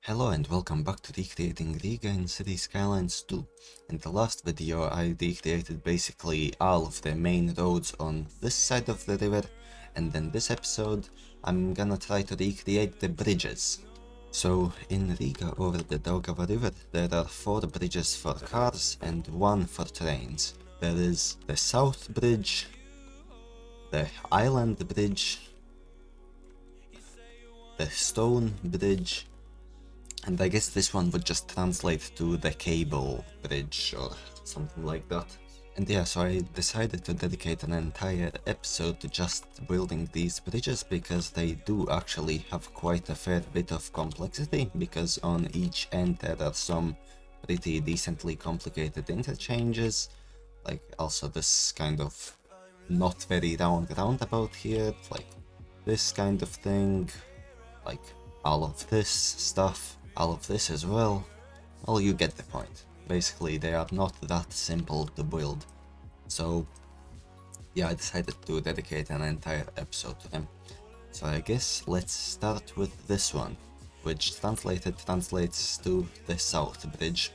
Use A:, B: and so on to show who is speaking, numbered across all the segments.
A: Hello and welcome back to recreating Riga in Cities Skylines 2. In the last video I recreated basically all of the main roads on this side of the river, and in this episode I'm gonna try to recreate the bridges. So in Riga over the Daugava river there are 4 bridges for cars and 1 for trains. There is the South Bridge, the Island Bridge, the Stone Bridge, and I guess this one would just translate to the Cable Bridge or something like that. And yeah, so I decided to dedicate an entire episode to just building these bridges because they do actually have quite a fair bit of complexity, because on each end there are some pretty decently complicated interchanges, like also this kind of not very round roundabout here, like this kind of thing, like all of this stuff, all of this as well. Well, you get the point. Basically, they are not that simple to build. So, yeah, I decided to dedicate an entire episode to them. So I guess let's start with this one, which translated translates to the South Bridge.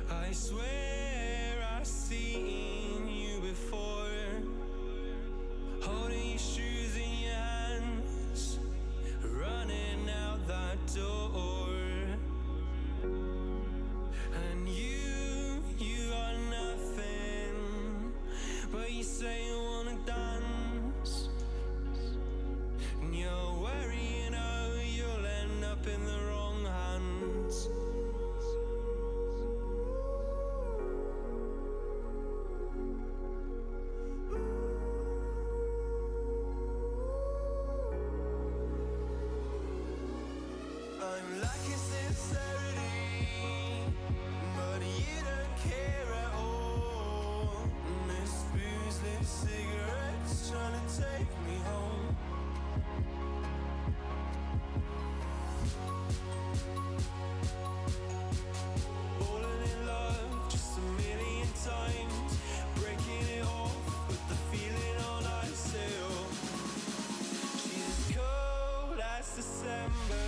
B: I swear I've seen you before, holding your shoes in your hands, running out that door. And you are nothing, but you say you wanna dance. And you're worrying, oh, you'll end up in the wrong hands. I'm lacking sincerity, but you don't care at all. Miss booze, lit cigarettes, trying to take me home. Falling in love just a million times, breaking it off with the feeling on ice still. She's as cold as December.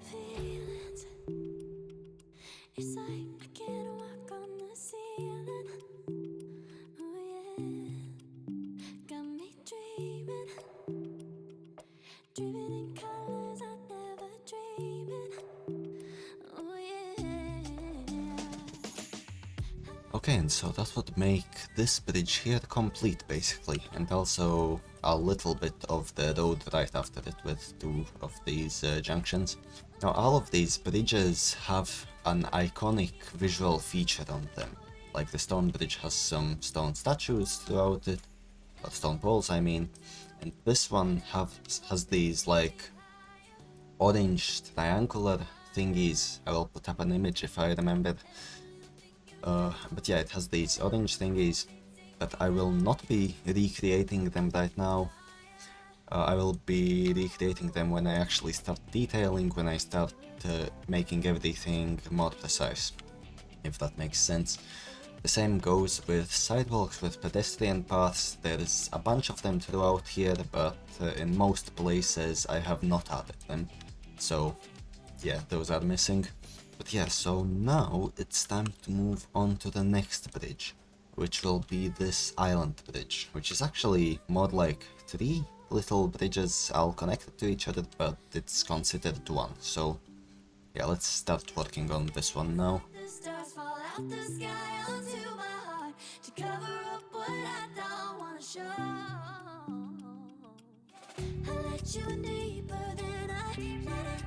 C: Feelings, it's like I can't walk on the ceiling. Oh yeah, got me dreaming, driven in colors I never dreamed in. Oh yeah.
A: Okay, and so that would make this bridge here complete basically, and also a little bit of the road right after it with 2 of these junctions. Now all of these bridges have an iconic visual feature on them. Like the stone bridge has some stone statues throughout it, or stone poles I mean, and this one has these like orange triangular thingies. I will put up an image if I remember. But yeah, it has these orange thingies, but I will not be recreating them right now. I will be recreating them when I actually start detailing, when I start making everything more precise, if that makes sense. The same goes with sidewalks, with pedestrian paths. There's a bunch of them throughout here, but in most places I have not added them. So yeah, those are missing. But yeah, so now it's time to move on to the next bridge, which will be this island bridge, which is actually more like 3 little bridges all connected to each other, but it's considered one. So yeah, let's start working on this one now.
C: The stars fall out the sky onto my heart to cover up what I don't wanna show. I let you in deeper than I let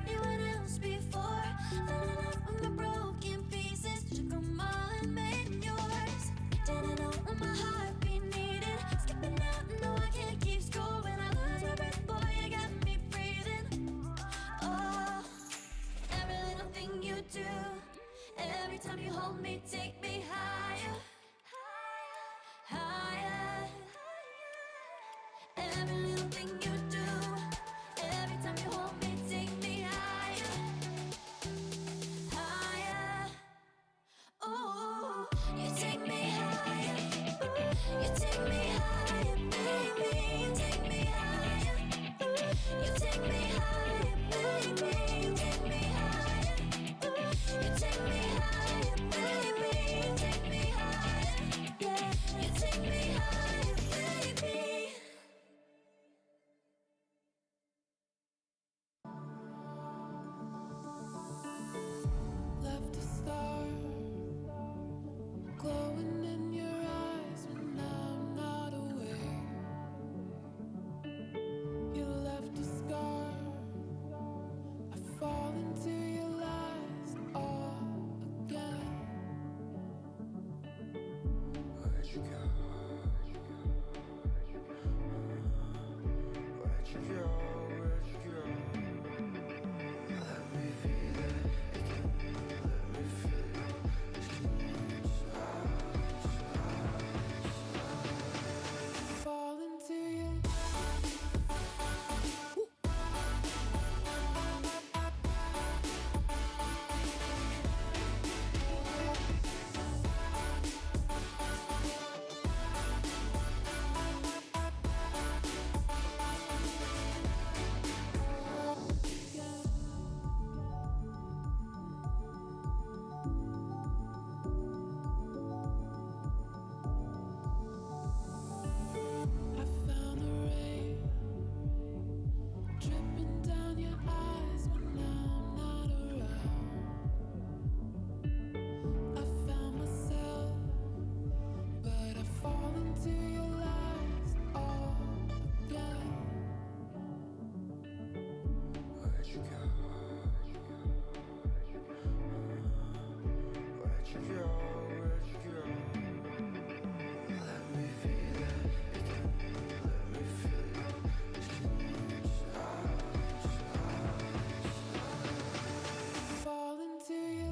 C: anyone else before. Fell in love with my broken pieces, took 'em all and made 'em yours. Didn't know when my heart be needed, skipping out, no I can't keep score. When I lose my breath, boy, you got me breathing. Oh, every little thing you do, every time you hold me, take me higher, higher. Every little thing you do, every time you hold me, take me higher, higher. Ooh, you take me higher, you take me higher, baby, you take me higher, you take me higher, baby, you take me higher, you take me higher, baby, you take me higher, yeah, you take me higher, baby. Left a star glowing in your eyes when I'm not aware. You left a scar. I fall into your lies all again. Where'd you go? Where'd you go? Where'd you go? Let me feel it. Let me feel it. Fall into you. I found the rain dripping down your eyes when I'm not around. I found myself, but I fall into your lies all again. Where'd you go? Where'd you go? Where'd you go? Let me feel it. Let me feel it. Fall into you.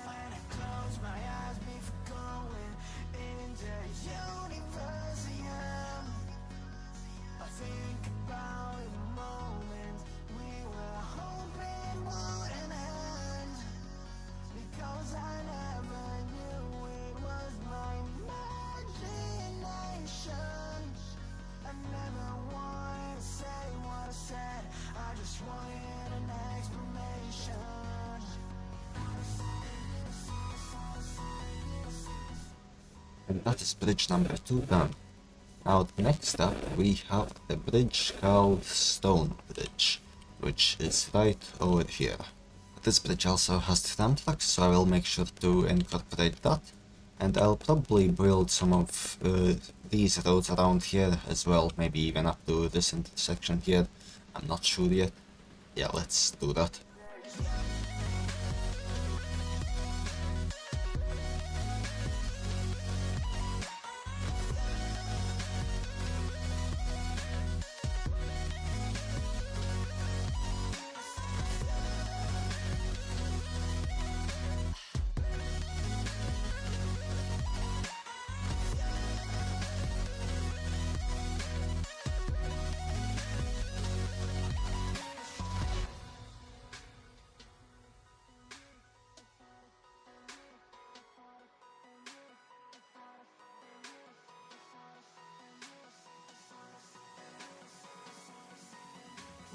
C: When I close my eyes before going into universe again, I think about the moment we were hoping wouldn't end, because I never knew it was my imagination. I never wanted to say what I said, I just wanted an explanation.
A: And that is bridge number 2 done. Now next up we have a bridge called Stone Bridge, which is right over here. This bridge also has tram tracks, so I will make sure to incorporate that, and I'll probably build some of these roads around here as well, maybe even up to this intersection here. I'm not sure yet. Yeah, let's do that.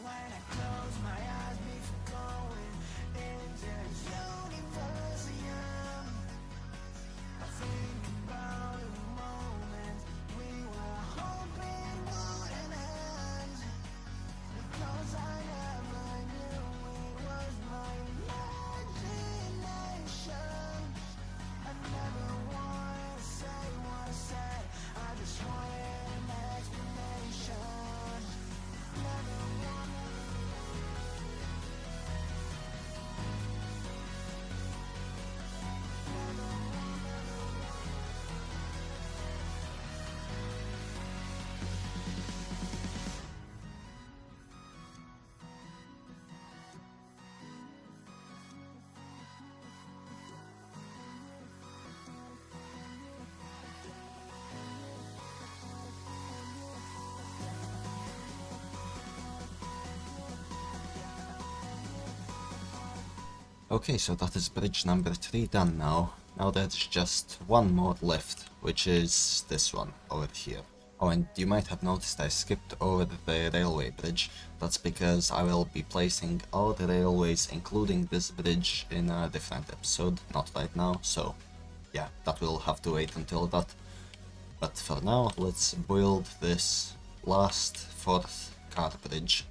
B: When I close my eyes before going into the universe, I think about a moment we were hoping wouldn't end, because I never knew it was my imagination. I never wanted to say what I said, I just wanted an explanation. Never wanted.
A: Okay, so that is bridge number 3 done now. Now there's just one more left, which is this one over here. Oh, and you might have noticed I skipped over the railway bridge. That's because I will be placing all the railways, including this bridge, in a different episode, not right now, so yeah, that will have to wait until that. But for now, let's build this last 4th car bridge.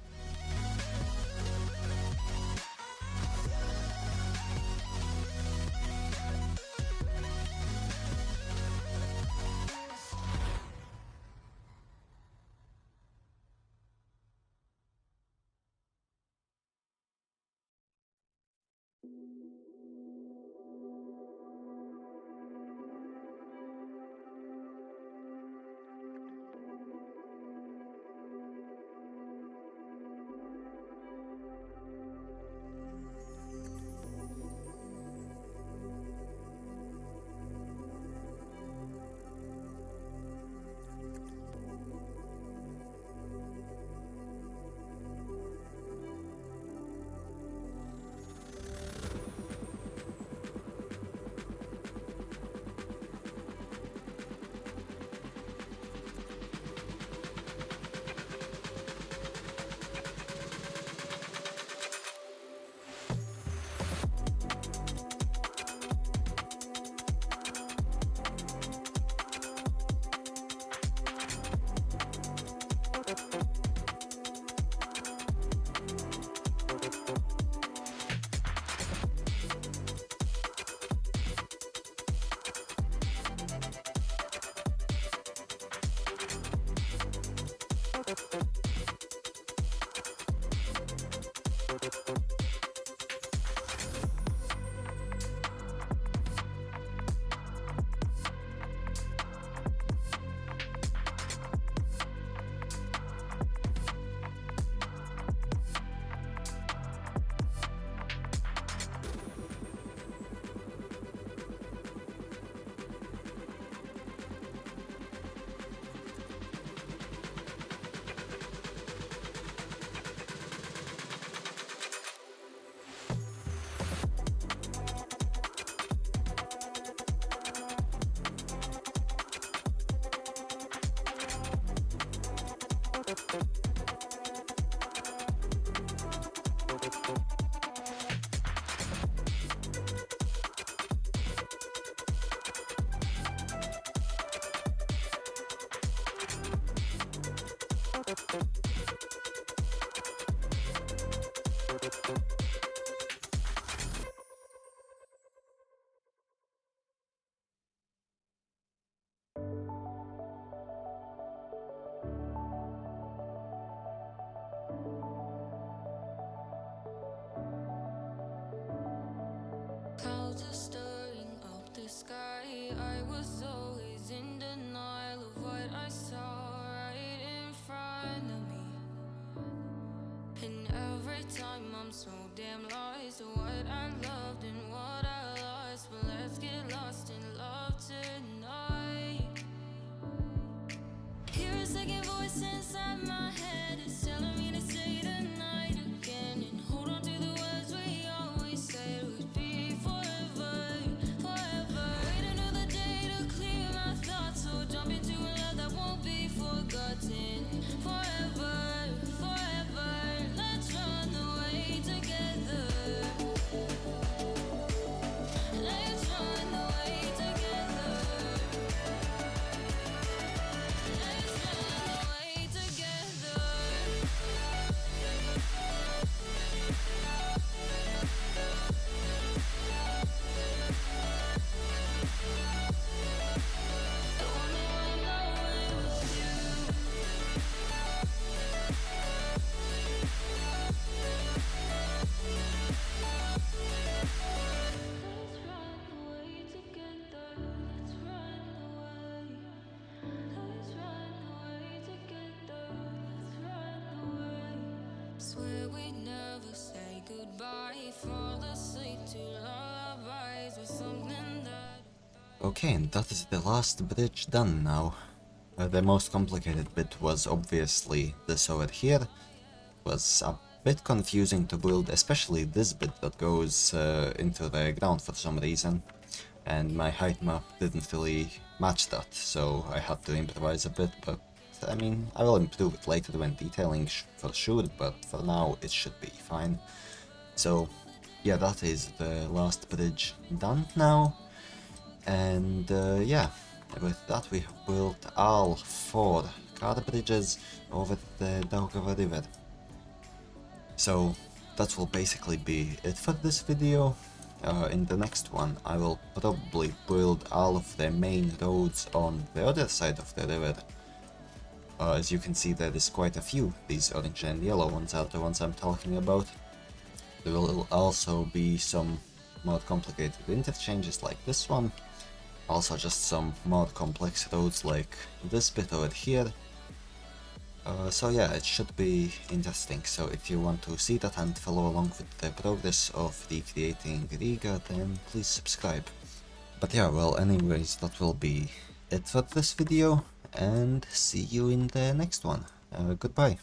B: was always in denial of what I saw right in front of me. And every time I'm so damn lost to what I loved and what I lost. But let's get lost in love tonight. Hear a second voice inside my head. It's telling me to stay the night again. And hold on to the words we always said would be forever, forever. Wait another day to clear my thoughts. So jump into a love that won't be forgotten. Forever, forever. Let's run away together. Let's run away together. Let's run away together. I wanna run away with you. Let's run away together. Let's run away. Let's run away together. Let's run away. Swear we never say goodbye. Fall asleep to lullabies with something that.
A: Okay, and that is the last bridge done now. The most complicated bit was obviously this over here. It was a bit confusing to build, especially this bit that goes into the ground for some reason. And my height map didn't really match that, so I had to improvise a bit, but I mean, I will improve it later when detailing for sure, but for now it should be fine. So yeah, that is the last bridge done now. And yeah, with that we have built all 4 car bridges over the Daugava River. So that will basically be it for this video. In the next one I will probably build all of the main roads on the other side of the river. As you can see, there is quite a few. These orange and yellow ones are the ones I'm talking about. There will also be some more complicated interchanges like this one. Also just some more complex roads like this bit over here. So yeah, it should be interesting. So if you want to see that and follow along with the progress of recreating Riga, then please subscribe. But yeah, well, anyways, that will be it for this video, and see you in the next one. Goodbye.